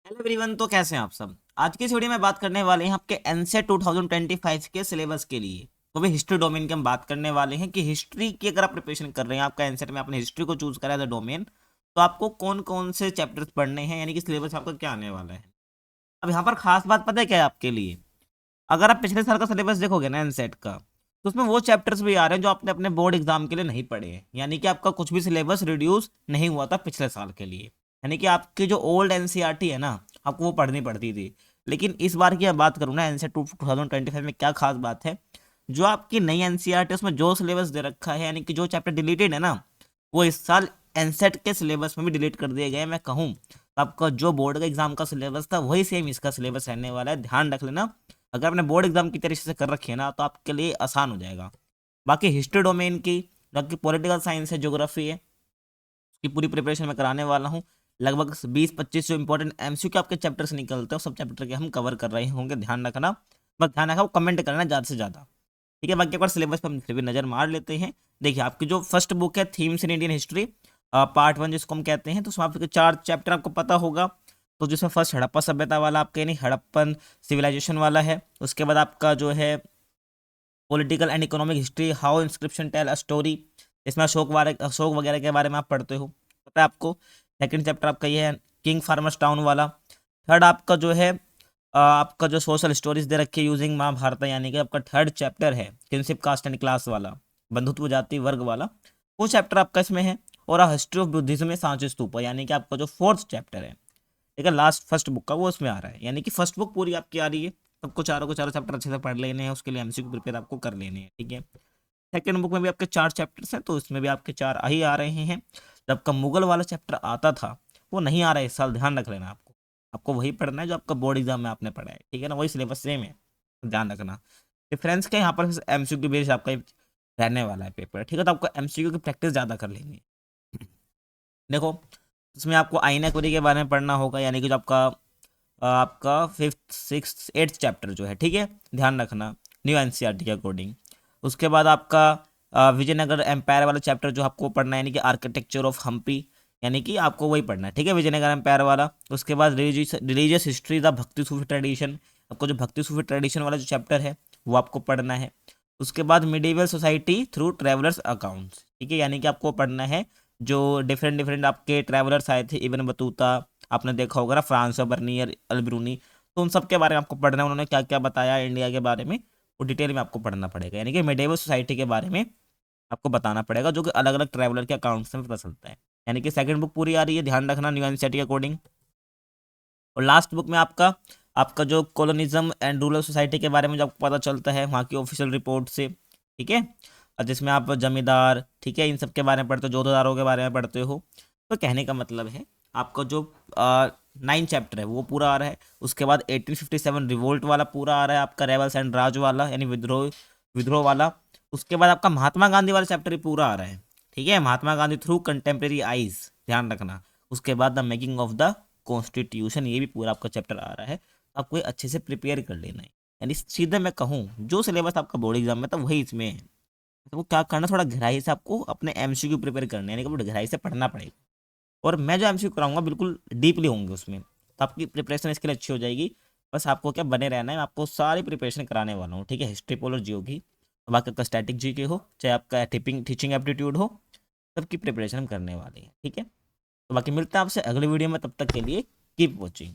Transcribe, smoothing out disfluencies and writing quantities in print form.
Hello everyone, तो कैसे हैं आप सब। आज की इस वीडियो में बात करने वाले हैं आपके एनसेट 2025 के सिलेबस के लिए। तो भी हिस्ट्री डोमेन की हम बात करने वाले हैं कि हिस्ट्री की अगर आप प्रिपरेशन कर रहे हैं, आपका एनसेट में आपने हिस्ट्री को चूज करा है डोमेन, तो आपको कौन कौन से चैप्टर्स पढ़ने हैं, यानी कि सिलेबस आपका क्या आने वाला है। अब यहाँ पर खास बात पता है क्या है आपके लिए। अगर आप पिछले साल का सिलेबस देखोगे ना एनसेट का, तो उसमें वो चैप्टर्स भी आ रहे हैं जो आपने अपने बोर्ड एग्जाम के लिए नहीं पढ़े हैं, यानी कि आपका कुछ भी सिलेबस रिड्यूस नहीं हुआ था पिछले साल के लिए। यानी कि आपकी जो ओल्ड एनसीईआरटी है ना, आपको वो पढ़नी पड़ती थी। लेकिन इस बार की मैं बात करूँ ना, एनसेट 2025 में क्या खास बात है, जो आपकी नई एनसीईआरटी उसमें जो सिलेबस दे रखा है, यानी कि जो चैप्टर डिलीटेड है ना, वो इस साल एनसेट के सिलेबस में भी डिलीट कर दिए गए। मैं कहूँ तो आपका जो बोर्ड का एग्जाम का सिलेबस था वही सेम इसका सिलेबस रहने वाला है, ध्यान रख लेना। अगर आपने बोर्ड एग्जाम की तरीके से कर रखी है ना, तो आपके लिए आसान हो जाएगा। बाकी हिस्ट्री डोमेन की, बाकी पॉलिटिकल साइंस है, ज्योग्राफी है, उसकी पूरी प्रिपरेशन मैं कराने वाला हूँ। लगभग 20-25 जो इंपॉर्टेंट एमसीक्यू आपके चैप्टर से निकलते हैं, सब चैप्टर के हम कवर कर रहे होंगे, ध्यान रखना। बस ध्यान रखा, वो कमेंट करना ज़्यादा से ज़्यादा। ठीक है, बाकी एक बार सिलेबस पर हम फिर भी नज़र मार लेते हैं। देखिए, आपकी जो फर्स्ट बुक है themes in Indian history part 1 जिसको हम कहते हैं, तो उसमें आपके 4 चैप्टर आपको पता होगा। तो जिसमें फर्स्ट हड़प्पा सभ्यता वाला आपका, यानी हड़प्पन सिविलाइजेशन वाला है। उसके बाद आपका जो है political and economic history, how inscription tell a story, इसमें अशोक वगैरह के बारे में आप पढ़ते हो, पता है आपको। सेकंड चैप्टर आपका ये है किंग फार्मर्स टाउन वाला। थर्ड आपका जो है आपका जो सोशल स्टोरीज दे रखी है यूजिंग महाभारत, यानी कि आपका थर्ड चैप्टर है किनशिप कास्ट एंड क्लास वाला, बंधुत्व जाति वर्ग वाला, वो चैप्टर आपका इसमें है। और हिस्ट्री ऑफ बुद्धिज्म में सांची स्तूप, यानी कि आपका जो फोर्थ चैप्टर है, ठीक है, लास्ट फर्स्ट बुक का, वो उसमें आ रहा है। यानी कि फर्स्ट बुक पूरी आपकी आ रही है। सबको चारों को चारों चैप्टर अच्छे से पढ़ लेने हैं, उसके लिए एमसीक्यू प्रिपेयर आपको कर लेने हैं, ठीक है। सेकंड बुक में भी आपके 4 चैप्टर्स हैं, तो इसमें भी आपके 4 ही आ रहे हैं। जब आपका मुगल वाला चैप्टर आता था, वो नहीं आ रहा है इस साल, ध्यान रख लेना। आपको आपको वही पढ़ना है जो आपका बोर्ड एग्जाम में आपने पढ़ा है, ठीक है ना, वही सिलेबस सेम है, ध्यान रखना। डिफरेंस क्या है यहाँ पर, एमसीक्यू बेस्ड आपका रहने वाला है पेपर, ठीक है। तो आपको एमसीक्यू की प्रैक्टिस ज़्यादा कर लेनी है। देखो, इसमें आपको आईना क्वेरी के बारे में पढ़ना होगा, यानी कि जो आपका 5th 6th 8th चैप्टर जो है, ठीक है, ध्यान रखना, न्यू एनसीईआरटी के अकॉर्डिंग। उसके बाद आपका विजयनगर एम्पायर वाला चैप्टर जो आपको पढ़ना है, यानी कि आर्किटेक्चर ऑफ हम्पी, यानी कि आपको वही पढ़ना है, ठीक है, विजयनगर एम्पायर वाला। उसके बाद रिलीजियस हिस्ट्री द भक्ति सूफी ट्रेडिशन, आपको जो भक्ति सूफी ट्रेडिशन वाला जो चैप्टर है वो आपको पढ़ना है। उसके बाद medieval society through travellers accounts, ठीक है, यानी कि आपको पढ़ना है जो डिफरेंट डिफरेंट आपके ट्रैवलर्स आए थे, इबन बतूता, आपने देखा होगा ना, फ्रांस बर्नियर अल्ब्रूनी, तो उन सब के बारे में आपको पढ़ना है, उन्होंने क्या क्या बताया इंडिया के बारे में, वो डिटेल में आपको पढ़ना पड़ेगा। यानी कि मिडेवल सोसाइटी के बारे में आपको बताना पड़ेगा, जो कि अलग अलग ट्रैवलर के अकाउंट्स में पता चलता है। यानी कि सेकंड बुक पूरी आ रही है, ध्यान रखना, न्यू एनसीईआरटी के अकॉर्डिंग। और लास्ट बुक में आपका आपका जो कॉलोनिज्म एंड रूरल सोसाइटी के बारे में जो आपको पता चलता है वहाँ की ऑफिशियल रिपोर्ट से, ठीक है, और जिसमें आप जमींदार, ठीक है, इन सब के बारे में पढ़ते हो, जोधदारों के बारे में पढ़ते हो। तो कहने का मतलब है, आपका जो 9 चैप्टर है वो पूरा आ रहा है। उसके बाद 1857 रिवोल्ट वाला पूरा आ रहा है, आपका रेबल्स एंड राज वाला, यानी विद्रोह विद्रोह वाला। उसके बाद आपका महात्मा गांधी वाला चैप्टर ही पूरा आ रहा है, ठीक है, Mahatma Gandhi through contemporary eyes, ध्यान रखना। उसके बाद the making of the constitution, ये भी पूरा आपका चैप्टर आ रहा है, तो आपको ये अच्छे से प्रिपेयर कर लेना है। यानी सीधे मैं कहूँ, जो सिलेबस आपका बोर्ड एग्जाम में था वही इसमें है। तो वो क्या करना, थोड़ा गहराई से आपको अपने एमसीक्यू प्रिपेयर करने, यानी कि गहराई से पढ़ना पड़ेगा। और मैं जो एमसीक्यू कराऊंगा बिल्कुल डीपली होंगे उसमें, तो आपकी प्रिपरेशन इसके लिए अच्छी हो जाएगी। बस आपको क्या बने रहना है, मैं आपको सारी प्रिपरेशन कराने वाला हूँ, ठीक है, हिस्ट्री पोल और जियो की। अब आपका स्टैटिक जी के हो, चाहे आपका टीचिंग एप्टीट्यूड हो, सबकी प्रिपरेशन हम करने वाले हैं, ठीक है। तो बाकी मिलते हैं आपसे अगले वीडियो में, तब तक के लिए कीप वॉचिंग।